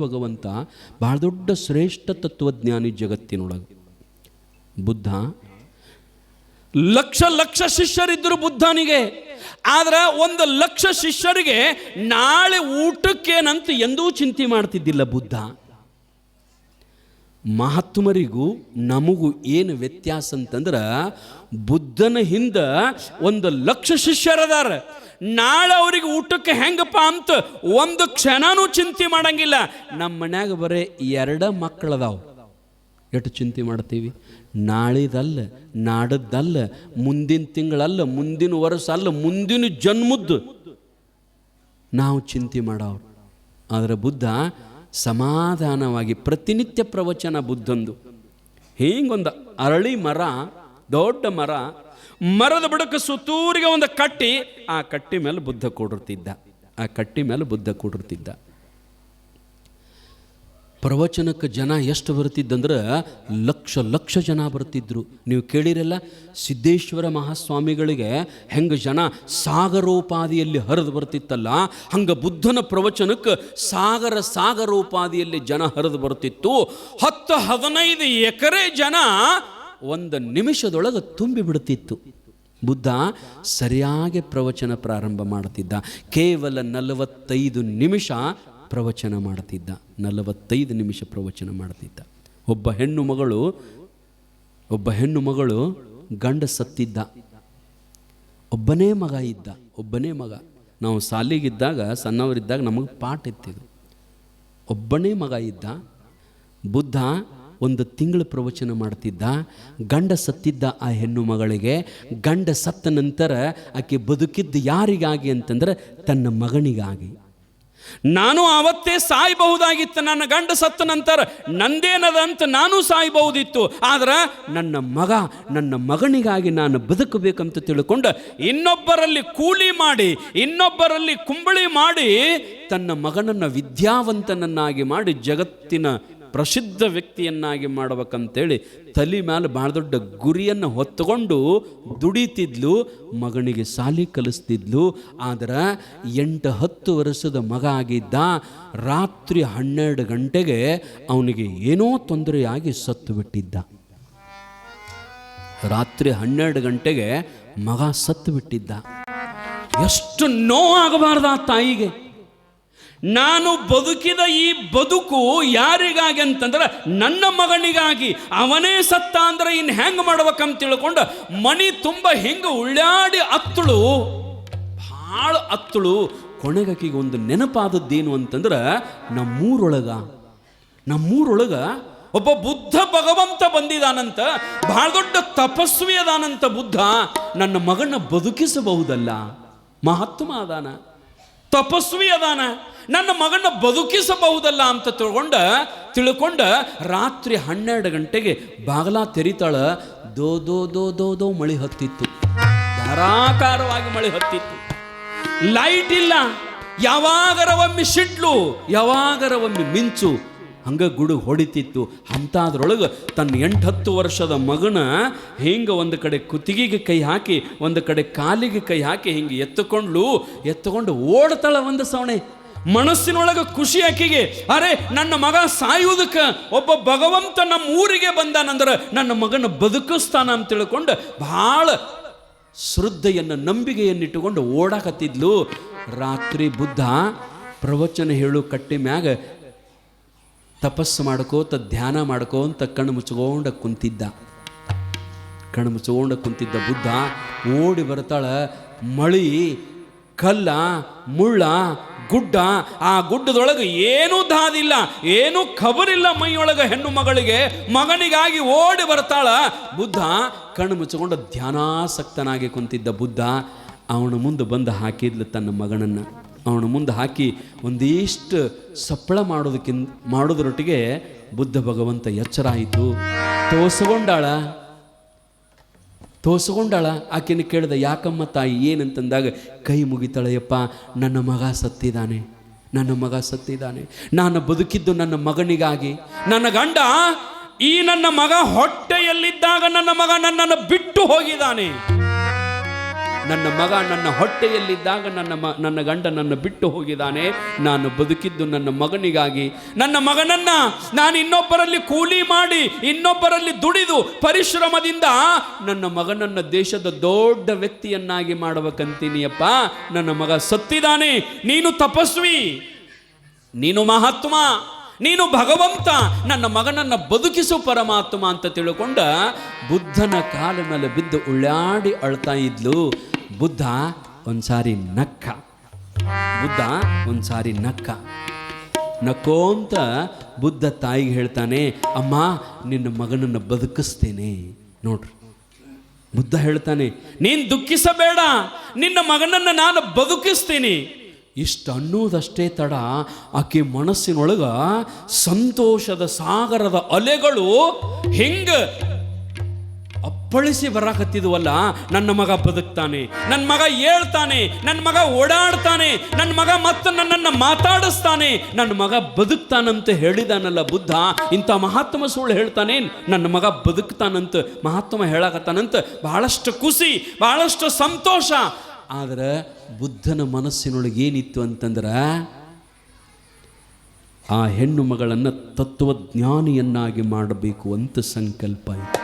ಭಗವಂತ ಬಹಳ ದೊಡ್ಡ ಶ್ರೇಷ್ಠ ತತ್ವಜ್ಞಾನಿ ಜಗತ್ತಿನೊಳಗೆ. ಬುದ್ಧ ಲಕ್ಷ ಲಕ್ಷ ಶಿಷ್ಯರಿದ್ದರು ಬುದ್ಧನಿಗೆ. ಆದ್ರೆ 1,00,000 ಶಿಷ್ಯರಿಗೆ ನಾಳೆ ಊಟಕ್ಕೇನಂತ ಎಂದೂ ಚಿಂತೆ ಮಾಡ್ತಿದ್ದಿಲ್ಲ ಬುದ್ಧ. ಮಹಾತ್ಮರಿಗೂ ನಮಗೂ ಏನು ವ್ಯತ್ಯಾಸ ಅಂತಂದ್ರೆ, ಬುದ್ಧನ ಹಿಂದೆ 1,00,000 ಶಿಷ್ಯರದಾರ. ನಾಳೆ ಅವ್ರಿಗೆ ಊಟಕ್ಕೆ ಹೆಂಗಪ್ಪ ಅಂತ ಒಂದು ಕ್ಷಣನೂ ಚಿಂತೆ ಮಾಡಂಗಿಲ್ಲ. ನಮ್ಮ ಮನ್ಯಾಗ ಬರೀ 2 ಮಕ್ಕಳದಾವು. ಎಷ್ಟು ಚಿಂತೆ ಮಾಡ್ತೀವಿ? ನಾಳಿದಲ್ಲ, ನಾಡದ್ದಲ್ಲ, ಮುಂದಿನ ತಿಂಗಳಲ್ಲ, ಮುಂದಿನ ವರ್ಷ ಅಲ್ಲ, ಮುಂದಿನ ಜನ್ಮದ್ದು ನಾವು ಚಿಂತೆ ಮಾಡವ್ರು. ಆದರೆ ಬುದ್ಧ ಸಮಾಧಾನವಾಗಿ ಪ್ರತಿನಿತ್ಯ ಪ್ರವಚನ ಬುದ್ಧಂದು. ಹೀಗೊಂದು ಅರಳಿ ಮರ, ದೊಡ್ಡ ಮರ, ಮರದ ಬುಡಕ್ಕೆ ಸುತ್ತೂರಿಗೆ ಒಂದು ಕಟ್ಟಿ, ಆ ಕಟ್ಟಿ ಮೇಲೆ ಬುದ್ಧ ಕೂಡಿರ್ತಿದ್ದ. ಪ್ರವಚನಕ್ಕೆ ಜನ ಎಷ್ಟು ಬರ್ತಿದ್ದಂದ್ರೆ ಲಕ್ಷ ಜನ ಬರ್ತಿದ್ರು. ನೀವು ಕೇಳಿರಲ್ಲ, ಸಿದ್ದೇಶ್ವರ ಮಹಾಸ್ವಾಮಿಗಳಿಗೆ ಹೆಂಗೆ ಜನ ಸಾಗರೋಪಾದಿಯಲ್ಲಿ ಹರಿದು ಬರ್ತಿತ್ತಲ್ಲ, ಹಂಗೆ ಬುದ್ಧನ ಪ್ರವಚನಕ್ಕೆ ಸಾಗರೋಪಾದಿಯಲ್ಲಿ ಜನ ಹರಿದು ಬರ್ತಿತ್ತು. 10-15 ಎಕರೆ ಜನ 1 ನಿಮಿಷದೊಳಗೆ ತುಂಬಿ ಬಿಡ್ತಿತ್ತು. ಬುದ್ಧ ಸರಿಯಾಗಿ ಪ್ರವಚನ ಪ್ರಾರಂಭ ಮಾಡ್ತಿದ್ದ. ಕೇವಲ 45 ನಿಮಿಷ ಪ್ರವಚನ ಮಾಡ್ತಿದ್ದ. 45 ನಿಮಿಷ ಪ್ರವಚನ ಮಾಡ್ತಿದ್ದ. ಒಬ್ಬ ಹೆಣ್ಣು ಮಗಳು ಗಂಡ ಸತ್ತಿದ್ದ. ಒಬ್ಬನೇ ಮಗ. ನಾವು ಶಾಲೆಗಿದ್ದಾಗ, ಸಣ್ಣವರಿದ್ದಾಗ ನಮಗೆ ಪಾಠ ಇತ್ತಿದ್ದು. ಒಬ್ಬನೇ ಮಗ ಇದ್ದ. ಬುದ್ಧ 1 ತಿಂಗಳು ಪ್ರವಚನ ಮಾಡ್ತಿದ್ದ. ಗಂಡ ಸತ್ತಿದ್ದ ಆ ಹೆಣ್ಣು ಮಗಳಿಗೆ. ಗಂಡ ಸತ್ತ ನಂತರ ಆಕೆ ಬದುಕಿದ್ದು ಯಾರಿಗಾಗಿ ಅಂತಂದ್ರೆ ತನ್ನ ಮಗನಿಗಾಗಿ. ನಾನು ಆವತ್ತೇ ಸಾಯಬಹುದಾಗಿತ್ತು. ನನ್ನ ಗಂಡ ಸತ್ತ ನಂತರ ನಂದೇನದ ಅಂತ ನಾನು ಸಾಯಬಹುದಿತ್ತು. ಆದ್ರೆ ನನ್ನ ಮಗನಿಗಾಗಿ ನಾನು ಬದುಕಬೇಕಂತ ತಿಳ್ಕೊಂಡು ಇನ್ನೊಬ್ಬರಲ್ಲಿ ಕೂಲಿ ಮಾಡಿ, ಇನ್ನೊಬ್ಬರಲ್ಲಿ ಕುಂಬಳಿ ಮಾಡಿ, ತನ್ನ ಮಗನನ್ನು ವಿದ್ಯಾವಂತನನ್ನಾಗಿ ಮಾಡಿ ಜಗತ್ತಿನ ಪ್ರಸಿದ್ಧ ವ್ಯಕ್ತಿಯನ್ನಾಗಿ ಮಾಡ್ಬೇಕಂತೇಳಿ ತಲೆ ಮೇಲೆ ಭಾಳ ದೊಡ್ಡ ಗುರಿಯನ್ನು ಹೊತ್ತುಕೊಂಡು ದುಡಿತಿದ್ಲು. ಮಗನಿಗೆ ಶಾಲೆ ಕಲಿಸ್ತಿದ್ಲು. ಆದ್ರೆ 8-10 ವರ್ಷದ ಮಗ ಆಗಿದ್ದ. ರಾತ್ರಿ 12 ಗಂಟೆಗೆ ಅವನಿಗೆ ಏನೋ ತೊಂದರೆಯಾಗಿ ಸತ್ತು ಬಿಟ್ಟಿದ್ದ. ರಾತ್ರಿ 12 ಗಂಟೆಗೆ ಮಗ ಸತ್ತು ಬಿಟ್ಟಿದ್ದ. ಎಷ್ಟು ನೋವಾಗಬಾರ್ದ ಆ ತಾಯಿಗೆ. ನಾನು ಬದುಕಿದ ಈ ಬದುಕು ಯಾರಿಗಾಗಿ ಅಂತಂದ್ರೆ ನನ್ನ ಮಗನಿಗಾಗಿ. ಅವನೇ ಸತ್ತ ಅಂದ್ರೆ ಇನ್ನು ಹೆಂಗೆ ಮಾಡ್ಬೇಕಂತ ತಿಳ್ಕೊಂಡು ಮನಿ ತುಂಬ ಹಿಂಗೆ ಉಳ್ಳಾಡಿ ಭಾಳ ಅತ್ತಳು. ಕೊನೆಗಾಕಿಗೆ ಒಂದು ನೆನಪಾದದ್ದೇನು ಅಂತಂದ್ರೆ, ನಮ್ಮೂರೊಳಗ ಒಬ್ಬ ಬುದ್ಧ ಭಗವಂತ ಬಂದಿದಾನಂತ. ಬಹಳ ದೊಡ್ಡ ತಪಸ್ವಿ ಅದಾನಂತ ಬುದ್ಧ. ನನ್ನ ಮಗನ ಬದುಕಿಸಬಹುದಲ್ಲ. ಮಹಾತ್ಮ ಅದಾನ, ತಪಸ್ವಿ ಅದಾನ, ನನ್ನ ಮಗನ ಬದುಕಿಸಬಹುದಲ್ಲ ಅಂತ ತಿಳ್ಕೊಂಡ ರಾತ್ರಿ 12 ಗಂಟೆಗೆ ಬಾಗಲ ತೆರಿತಾಳ. ದೋ ಮಳೆ ಹತ್ತಿತ್ತು. ಧಾರಾಕಾರವಾಗಿ ಮಳೆ ಹತ್ತಿತ್ತು. ಲೈಟ್ ಇಲ್ಲ. ಯಾವಾಗರ ಒಮ್ಮೆ ಸಿಡ್ಲು, ಯಾವಾಗರ ಒಮ್ಮೆ ಮಿಂಚು, ಹಂಗ ಗುಡುಗು ಹೊಡಿತಿತ್ತು. ಅಂಥದ್ರೊಳಗೆ ತನ್ನ 8-10 ವರ್ಷದ ಮಗನ ಹಿಂಗೆ ಒಂದು ಕಡೆ ಕುತ್ತಿಗೆಗೆ ಕೈ ಹಾಕಿ, ಒಂದು ಕಡೆ ಕಾಲಿಗೆ ಕೈ ಹಾಕಿ ಹಿಂಗೆ ಎತ್ತುಕೊಂಡು ಓಡ್ತಾಳ ಒಂದು ಸವಣೆ. ಮನಸ್ಸಿನೊಳಗೆ ಖುಷಿ ಆಕಿಗೆ. ಅರೆ, ನನ್ನ ಮಗ ಸಾಯುವುದಕ್ಕೆ ಒಬ್ಬ ಭಗವಂತ ನಮ್ಮ ಊರಿಗೆ ಬಂದಾನಂದ್ರೆ ನನ್ನ ಮಗನ ಬದುಕಿಸ್ತಾನ ಅಂತ ತಿಳ್ಕೊಂಡು ಭಾಳ ಶ್ರದ್ಧೆಯನ್ನು, ನಂಬಿಕೆಯನ್ನಿಟ್ಟುಕೊಂಡು ಓಡಾಕತ್ತಿದ್ಲು. ರಾತ್ರಿ ಬುದ್ಧ ಪ್ರವಚನ ಹೇಳು ಕಟ್ಟಿ ಮ್ಯಾಗ ತಪಸ್ಸು ಮಾಡ್ಕೋತ, ಧ್ಯಾನ ಮಾಡ್ಕೋಂತ ಕಣ್ಣು ಮುಚ್ಚಿಕೊಂಡು ಕುಂತಿದ್ದ ಬುದ್ಧ ಓಡಿ ಬರ್ತಾಳ. ಮಳಿ, ಕಲ್ಲ, ಮುಳ್ಳ, ಗುಡ್ಡ. ಆ ಗುಡ್ಡದೊಳಗೆ ಏನೂ ದಾದಿಲ್ಲ, ಏನೂ ಖಬರಿಲ್ಲ ಮೈಯೊಳಗೆ. ಹೆಣ್ಣು ಮಗನಿಗಾಗಿ ಓಡಿ ಬರ್ತಾಳ. ಬುದ್ಧ ಕಣ್ಣು ಮುಚ್ಚಿಕೊಂಡು ಧ್ಯಾನಾಸಕ್ತನಾಗಿ ಕುಂತಿದ್ದ ಬುದ್ಧ ಅವನ ಮುಂದೆ ಬಂದು ಹಾಕಿದ್ಲು ತನ್ನ ಮಗನನ್ನು. ಅವನ ಮುಂದೆ ಹಾಕಿ ಒಂದಿಷ್ಟು ಸಪ್ಪಳ ಮಾಡೋದ್ರೊಟ್ಟಿಗೆ ಬುದ್ಧ ಭಗವಂತ ಎಚ್ಚರ ಆಯಿತು. ತೋಸಗೊಂಡಾಳ. ಆಕೆನ ಕೇಳಿದ, ಯಾಕಮ್ಮ ತಾಯಿ ಏನಂತಂದಾಗ ಕೈ ಮುಗಿತಾಳೆಯಪ್ಪ, ನನ್ನ ಮಗ ಸತ್ತಿದ್ದಾನೆ. ನಾನು ಬದುಕಿದ್ದು ನನ್ನ ಮಗನಿಗಾಗಿ. ನನ್ನ ಗಂಡ ನನ್ನ ಮಗ ಹೊಟ್ಟೆಯಲ್ಲಿದ್ದಾಗ ನನ್ನ ಮಗ ನನ್ನನ್ನು ಬಿಟ್ಟು ಹೋಗಿದ್ದಾನೆ. ನನ್ನ ಮಗ ನನ್ನ ಹೊಟ್ಟೆಯಲ್ಲಿದ್ದಾಗ ನನ್ನ ಗಂಡ ನನ್ನ ಬಿಟ್ಟು ಹೋಗಿದ್ದಾನೆ. ನಾನು ಬದುಕಿದ್ದು ನನ್ನ ಮಗನಿಗಾಗಿ. ನನ್ನ ಮಗನನ್ನ ನಾನು ಇನ್ನೊಬ್ಬರಲ್ಲಿ ಕೂಲಿ ಮಾಡಿ, ಇನ್ನೊಬ್ಬರಲ್ಲಿ ದುಡಿದು ಪರಿಶ್ರಮದಿಂದ ನನ್ನ ಮಗನನ್ನ ದೇಶದ ದೊಡ್ಡ ವ್ಯಕ್ತಿಯನ್ನಾಗಿ ಮಾಡಬೇಕಂತೀನಿಯಪ್ಪ. ನನ್ನ ಮಗ ಸತ್ತಿದ್ದಾನೆ. ನೀನು ತಪಸ್ವಿ, ನೀನು ಮಹಾತ್ಮ, ನೀನು ಭಗವಂತ, ನನ್ನ ಮಗನನ್ನು ಬದುಕಿಸು ಪರಮಾತ್ಮ ಅಂತ ತಿಳ್ಕೊಂಡ ಬುದ್ಧನ ಕಾಲ ಮೇಲೆ ಬಿದ್ದು ಉಳ್ಳಾಡಿ ಅಳ್ತಾ ಇದ್ಲು. ಬುದ್ಧ ಒಂದ್ಸಾರಿ ನಕ್ಕ. ನಕ್ಕೋಂತ ಬುದ್ಧ ತಾಯಿಗೆ ಹೇಳ್ತಾನೆ, ಅಮ್ಮ ನಿನ್ನ ಮಗನನ್ನು ಬದುಕಿಸ್ತೇನೆ. ನೋಡ್ರಿ, ಬುದ್ಧ ಹೇಳ್ತಾನೆ, ನೀನು ದುಃಖಿಸಬೇಡ, ನಿನ್ನ ಮಗನನ್ನು ನಾನು ಬದುಕಿಸ್ತೀನಿ. ಇಷ್ಟು ಅನ್ನೋದಷ್ಟೇ ತಡ ಆಕೆ ಮನಸ್ಸಿನೊಳಗ ಸಂತೋಷದ ಸಾಗರದ ಅಲೆಗಳು ಹಿಂಗ ಅಪ್ಪಳಿಸಿ ಬರಾಕತ್ತಿದ್ವಲ್ಲ. ನನ್ನ ಮಗ ಬದುಕ್ತಾನೆ, ನನ್ನ ಮಗ ಹೇಳ್ತಾನೆ, ನನ್ನ ಮಗ ಓಡಾಡ್ತಾನೆ, ನನ್ನ ಮಗ ಮತ್ತೆ ನನ್ನನ್ನು ಮಾತಾಡಿಸ್ತಾನೆ, ನನ್ನ ಮಗ ಬದುಕ್ತಾನಂತ ಹೇಳಿದಾನಲ್ಲ ಬುದ್ಧ. ಇಂಥ ಮಹಾತ್ಮ ಸುಳ್ಳು ಹೇಳ್ತಾನೆ, ನನ್ನ ಮಗ ಬದುಕ್ತಾನಂತ ಮಹಾತ್ಮ ಹೇಳಕತ್ತಾನಂತ ಬಹಳಷ್ಟು ಖುಷಿ, ಬಹಳಷ್ಟು ಸಂತೋಷ. ಆದರೆ ಬುದ್ಧನ ಮನಸ್ಸಿನೊಳಗೆ ಏನಿತ್ತು ಅಂತಂದ್ರೆ, ಆ ಹೆಣ್ಣು ಮಗಳನ್ನು ತತ್ವಜ್ಞಾನಿಯನ್ನಾಗಿ ಮಾಡಬೇಕು ಅಂತ ಸಂಕಲ್ಪ ಇತ್ತು.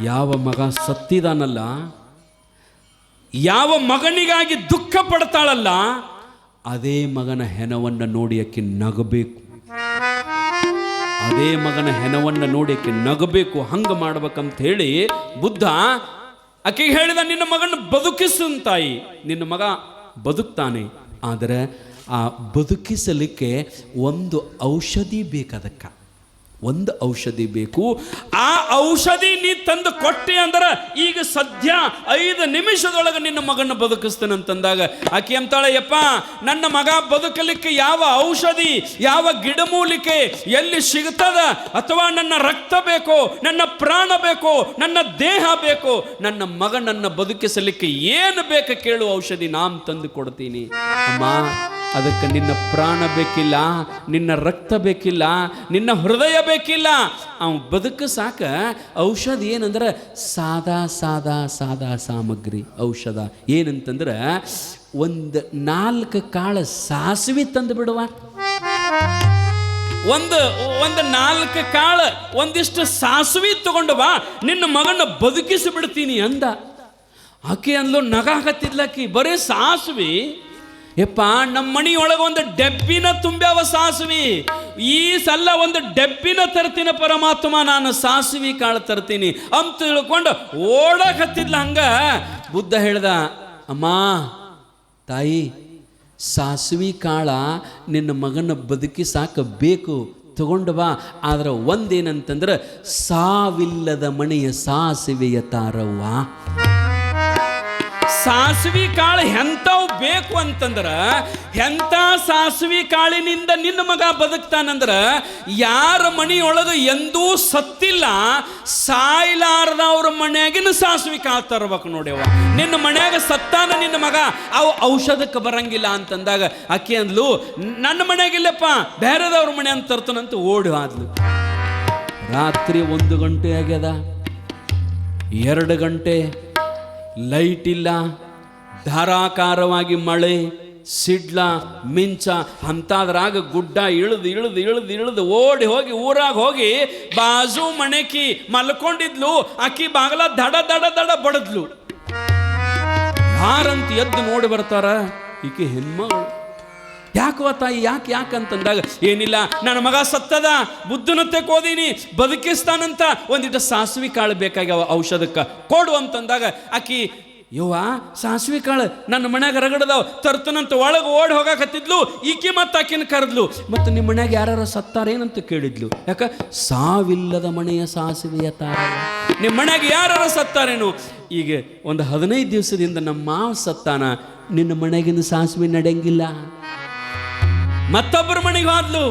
ಯಾವ ಮಗ ಸತ್ತಿದಾನಲ್ಲ, ಯಾವ ಮಗನಿಗಾಗಿ ದುಃಖ ಪಡ್ತಾಳಲ್ಲ, ಅದೇ ಮಗನ ಹೆಣವನ್ನು ನೋಡಿ ಆಕೆ ನಗಬೇಕು. ಅದೇ ಮಗನ ಹೆಣವನ್ನು ನೋಡಿ ಆಕೆ ನಗಬೇಕು. ಹಂಗೆ ಮಾಡ್ಬೇಕಂತ ಹೇಳಿ ಬುದ್ಧ ಆಕೆಗೆ ಹೇಳಿದ, ನಿನ್ನ ಮಗನ ಬದುಕಿಸು ತಾಯಿ. ನಿನ್ನ ಮಗ ಬದುಕ್ತಾನೆ, ಆದರೆ ಆ ಬದುಕಿಸಲಿಕ್ಕೆ ಒಂದು ಔಷಧಿ ಬೇಕದಕ್ಕೆ. ಒಂದು ಔಷಧಿ ಬೇಕು. ಆ ಔಷಧಿ ನೀ ತಂದು ಕೊಟ್ಟೆ ಅಂದ್ರೆ ಈಗ ಸದ್ಯ 5 ನಿಮಿಷದೊಳಗೆ ನಿನ್ನ ಮಗನ ಬದುಕಿಸ್ತೇನಂತಂದಾಗ ಆಕೆ ಅಂತಾಳೆ, ಯಪ್ಪ ನನ್ನ ಮಗ ಬದುಕಲಿಕ್ಕೆ ಯಾವ ಔಷಧಿ, ಯಾವ ಗಿಡಮೂಲಿಕೆ ಎಲ್ಲಿ ಸಿಗ್ತದ, ಅಥವಾ ನನ್ನ ರಕ್ತ ಬೇಕೋ, ನನ್ನ ಪ್ರಾಣ ಬೇಕೋ, ನನ್ನ ದೇಹ ಬೇಕೋ, ನನ್ನ ಮಗನನ್ನು ಬದುಕಿಸಲಿಕ್ಕೆ ಏನು ಬೇಕು ಕೇಳು, ಔಷಧಿ ನಾನು ತಂದು ಕೊಡ್ತೀನಿ. ಅಮ್ಮ, ಅದಕ್ಕೆ ನಿನ್ನ ಪ್ರಾಣ ಬೇಕಿಲ್ಲ, ನಿನ್ನ ರಕ್ತ ಬೇಕಿಲ್ಲ, ನಿನ್ನ ಹೃದಯ ಬೇಕಿಲ್ಲ. ಅವ ಬದುಕು ಸಾಕ. ಔಷಧ ಏನಂದ್ರೆ ಸಾದಾ ಸಾಮಗ್ರಿ ಔಷಧ. ಏನಂತಂದ್ರೆ ಒಂದು 4 ಕಾಳು ಸಾಸಿವೆ ತಂದು ಬಿಡುವ, ಒಂದು 4 ಕಾಳು ಒಂದಿಷ್ಟು ಸಾಸಿವೆ ತಗೊಂಡು ಬಾ, ನಿನ್ನ ಮಗನ ಬದುಕಿಸಿ ಬಿಡ್ತೀನಿ ಅಂದ. ಆಕೆ ಅಂದ್ಲು, ನಗಾಕತ್ತಿದ್ಲಕ್ಕಿ, ಬರೀ ಸಾಸಿವೆ? ಯಪ್ಪ, ನಮ್ಮ ಮನೆಯೊಳಗೆ ಒಂದು ಡೆಬ್ಬಿನ ತುಂಬ್ಯಾವ ಸಾಸಿವೆ, ಈ ಸಲ ಒಂದು ಡೆಬ್ಬಿನ ತರ್ತೀನಿ ಪರಮಾತ್ಮ, ನಾನು ಸಾಸಿವೆ ಕಾಳು ತರ್ತೀನಿ ಅಂತ ತಿಳ್ಕೊಂಡು ಓಡಕತ್ತಿದ್ಲ. ಹಂಗ ಬುದ್ಧ ಹೇಳ್ದ, ಅಮ್ಮ ತಾಯಿ, ಸಾಸಿವೆ ಕಾಳ ನಿನ್ನ ಮಗನ ಬದುಕಿ ಸಾಕಬೇಕು, ತಗೊಂಡು ಬಾ. ಆದ್ರೆ ಒಂದೇನಂತಂದ್ರೆ ಸಾವಿಲ್ಲದ ಮನೆಯ ಸಾಸಿವೆಯ ತಾರವ್ವ. ಸಾಸಿವೆ ಕಾಳು ಎಂಥವು ಬೇಕು ಅಂತಂದ್ರೆ, ಎಂಥ ಸಾಸಿವೆ ಕಾಳಿನಿಂದ ನಿನ್ನ ಮಗ ಬದುಕ್ತಾನಂದ್ರ, ಯಾರ ಮನೆಯೊಳಗೆ ಎಂದೂ ಸತ್ತಿಲ್ಲ, ಸಾಯ್ಲಾರದ ಅವ್ರ ಮನೆಯಾಗಿನ ಸಾಸಿವೆ ಕಾಳು ತರ್ಬೇಕು ನೋಡ್ಯವ. ನಿನ್ನ ಮನ್ಯಾಗ ಸತ್ತಾನ ನಿನ್ನ ಮಗ, ಅವು ಔಷಧಕ್ಕೆ ಬರಂಗಿಲ್ಲ ಅಂತಂದಾಗ ಆಕೆ ಅಂದ್ಲು, ನನ್ನ ಮನೆಯಾಗಿಲ್ಲಪ್ಪ, ಬೇರೆದವ್ರ ಮನೆ ಅಂತ ತರ್ತಾನಂತ ಓಡಿ ಆದ್ಲು. ರಾತ್ರಿ 1 ಗಂಟೆ ಆಗ್ಯದ, 2 ಗಂಟೆ, ಲೈಟ್ ಇಲ್ಲ, ಧಾರಾಕಾರವಾಗಿ ಮಳೆ, ಸಿಡ್ಲ, ಮಿಂಚ, ಅಂತಾದ್ರಾಗ ಗುಡ್ಡ ಇಳಿದು ಓಡಿ ಹೋಗಿ ಊರಾಗ ಹೋಗಿ ಬಾಜು ಮನೆಕಿ ಮಲ್ಕೊಂಡಿದ್ಲು. ಆಕಿ ಬಾಗಲ ದಡ ಬಡದ್ಲು. ಯಾರಂತ ಎದ್ದು ನೋಡಿ ಬರ್ತಾರ, ಈಕೆ ಹೆಣ್ಮಗಳು. ಯಾಕವ ತಾಯಿ, ಯಾಕಂತಂದಾಗ, ಏನಿಲ್ಲ, ನನ್ನ ಮಗ ಸತ್ತದ, ಬುದ್ಧನತ್ತೆ ಕೋದೀನಿ, ಬದುಕಿಸ್ತಾನಂತ, ಒಂದಿಟ್ಟು ಸಾಸಿವೆ ಕಾಳು ಬೇಕಾಗ್ಯಾವ ಔಷಧಕ್ಕೆ ಕೊಡು ಅಂತಂದಾಗ ಆಕಿ, ಯವ್ವ ಸಾಸಿವೆ ಕಾಳು ನನ್ನ ಮನ್ಯಾಗ ರಗಡದಾವ, ತರ್ತನಂತ ಒಳಗೆ ಓಡಿ ಹೋಗಾಕತ್ತಿದ್ಲು. ಈಕೆ ಮತ್ತೆ ಆಕಿನ ಕರೆದ್ಲು, ಮತ್ತು ನಿಮ್ಮ ಮನ್ಯಾಗ ಯಾರು ಸತ್ತಾರೇನಂತ ಕೇಳಿದ್ಲು. ಯಾಕ, ಸಾವಿಲ್ಲದ ಮನೆಯ ಸಾಸಿವೆಯ ತಾರ, ನಿಮ್ಮ ಮನ್ಯಾಗ ಯಾರು ಸತ್ತಾರೇನು? ಈಗ ಒಂದು 15 ದಿವಸದಿಂದ ನಮ್ಮ ಮಾವ ಸತ್ತಾನ, ನಿನ್ನ ಮನೆಗಿಂದ ಸಾಸಿವೆ ನಡೆಯಂಗಿಲ್ಲ. ಮತ್ತೊಬ್ಬರ ಮನೆಗೆ ಹೋದ್ಲು,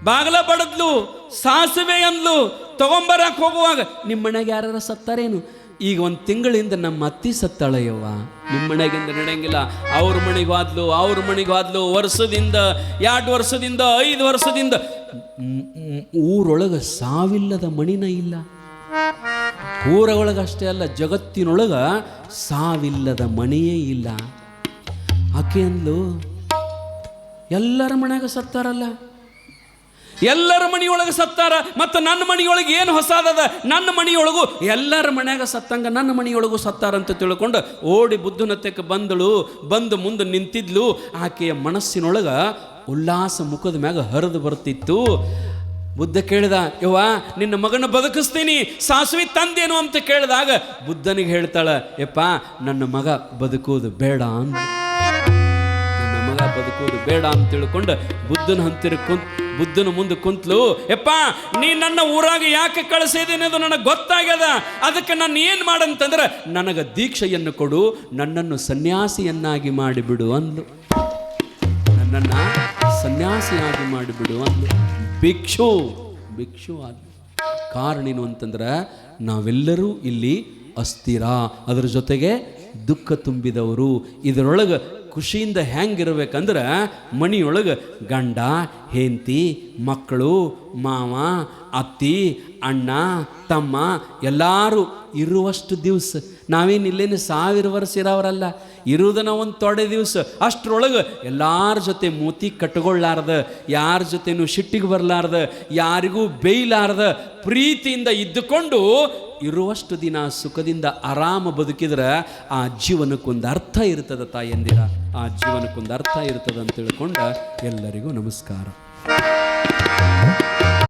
ಬಾಗಲ ಬಡದ್ಲು, ಸಾಸಿವೆ ಅಂದ್ಲು. ತಗೊಂಬರಕ್ಕೆ ಹೋಗುವಾಗ ನಿಮ್ಮ ಮನೆಗೆ ಯಾರು ಸತ್ತಾರೇನು? ಈಗ 1 ತಿಂಗಳಿಂದ ನಮ್ಮ ಅತ್ತಿ ಸತ್ತಾಳಯ್ಯವ್ವ, ನಿಮ್ಮ ಮನೆಗಿಂದ ನಡೆಯಂಗಿಲ್ಲ. ಅವ್ರ ಮನೆಗೆ ಹೋದ್ಲು, ವರ್ಷದಿಂದ 2 ವರ್ಷದಿಂದ 5 ವರ್ಷದಿಂದ ಊರೊಳಗೆ ಸಾವಿಲ್ಲದ ಮಣಿನ ಇಲ್ಲ. ಊರೊಳಗಷ್ಟೇ ಅಲ್ಲ, ಜಗತ್ತಿನೊಳಗ ಸಾವಿಲ್ಲದ ಮನೆಯೇ ಇಲ್ಲ. ಆಕೆ ಅಂದ್ಲು, ಎಲ್ಲರ ಮನ್ಯಾಗ ಸತ್ತಾರಲ್ಲ, ಎಲ್ಲರ ಮನೆಯೊಳಗೆ ಸತ್ತಾರ, ಮತ್ತು ನನ್ನ ಮನೆಯೊಳಗೆ ಏನು ಹೊಸಾದದ, ನನ್ನ ಮನೆಯೊಳಗೂ ಎಲ್ಲರ ಮನ್ಯಾಗ ಸತ್ತಂಗ ನನ್ನ ಮನೆಯೊಳಗೂ ಸತ್ತಾರಂತ ತಿಳ್ಕೊಂಡು ಓಡಿ ಬುದ್ಧನತ್ತೆಗೆ ಬಂದು ಮುಂದೆ ನಿಂತಿದ್ಲು. ಆಕೆಯ ಮನಸ್ಸಿನೊಳಗೆ ಉಲ್ಲಾಸ ಮುಖದ ಮ್ಯಾಗ ಹರಿದು ಬರ್ತಿತ್ತು. ಬುದ್ಧ ಕೇಳಿದ, ಯವ್ವ ನಿನ್ನ ಮಗನ ಬದುಕಿಸ್ತೀನಿ, ಸಾಸ್ವಿ ತಂದೇನು ಅಂತ ಕೇಳಿದಾಗ ಬುದ್ಧನಿಗೆ ಹೇಳ್ತಾಳ, ಯಪ್ಪ ನನ್ನ ಮಗ ಬದುಕೋದು ಬೇಡ ಅಂದ. ನನ್ನ ಮಗ ಬದುಕೋದು ಬೇಡ ಅಂತ ತಿಳ್ಕೊಂಡು ಬುದ್ಧನ ಮುಂದೆ ಕುಂತ್ಲು. ಯಪ್ಪ ನೀ ನನ್ನ ಊರಾಗ ಯಾಕೆ ಕಳಿಸಿದ್ದೀನಿ ಅದು ನನಗೆ ಗೊತ್ತಾಗ್ಯದ, ಅದಕ್ಕೆ ನಾನು ಏನು ಮಾಡಂತಂದ್ರೆ ನನಗೆ ದೀಕ್ಷೆಯನ್ನು ಕೊಡು, ನನ್ನನ್ನು ಸನ್ಯಾಸಿಯನ್ನಾಗಿ ಮಾಡಿಬಿಡು ಅಂದ್ಲು. ನನ್ನನ್ನು ಸನ್ಯಾಸಿಯಾಗಿ ಮಾಡಿಬಿಡು ಅಂದ್ಲು. ಭಿಕ್ಷು ಆದ ಕಾರಣ ಏನು ಅಂತಂದ್ರೆ ನಾವೆಲ್ಲರೂ ಇಲ್ಲಿ ಅಸ್ಥಿರ, ಅದರ ಜೊತೆಗೆ ದುಃಖ ತುಂಬಿದವರು. ಇದರೊಳಗೆ ಖುಷಿಯಿಂದ ಹೆಂಗಿರ್ಬೇಕಂದ್ರೆ ಮನೆಯೊಳಗೆ ಗಂಡ ಹೆಂಡತಿ ಮಕ್ಕಳು ಮಾವ ಅತ್ತಿ ಅಣ್ಣ ತಮ್ಮ ಎಲ್ಲರೂ ಇರುವಷ್ಟು ದಿವಸ. ನಾವೇನು ಇಲ್ಲೇನು 1000 ವರ್ಷ ಇರೋವರಲ್ಲ, ಇರುವುದನ್ನ ಒಂದು ತೊಡೆ ದಿವಸ. ಅಷ್ಟರೊಳಗೆ ಎಲ್ಲರ ಜೊತೆ ಮೂತಿ ಕಟ್ಕೊಳ್ಳಾರ್ದ, ಯಾರ ಜೊತೆನೂ ಸಿಟ್ಟಿಗೆ ಬರಲಾರ್ದ, ಯಾರಿಗೂ ಬೇಯಲಾರ್ದ ಪ್ರೀತಿಯಿಂದ ಇದ್ದುಕೊಂಡು ಇರುವಷ್ಟು ದಿನ ಸುಖದಿಂದ ಆರಾಮ ಬದುಕಿದ್ರೆ ಆ ಜೀವನಕ್ಕೊಂದು ಅರ್ಥ ಇರ್ತದ ತಾಯಂದಿರ, ಆ ಜೀವನಕ್ಕೊಂದು ಅರ್ಥ ಇರ್ತದೆ ಅಂತ ತಿಳ್ಕೊಂಡ ಎಲ್ಲರಿಗೂ ನಮಸ್ಕಾರ.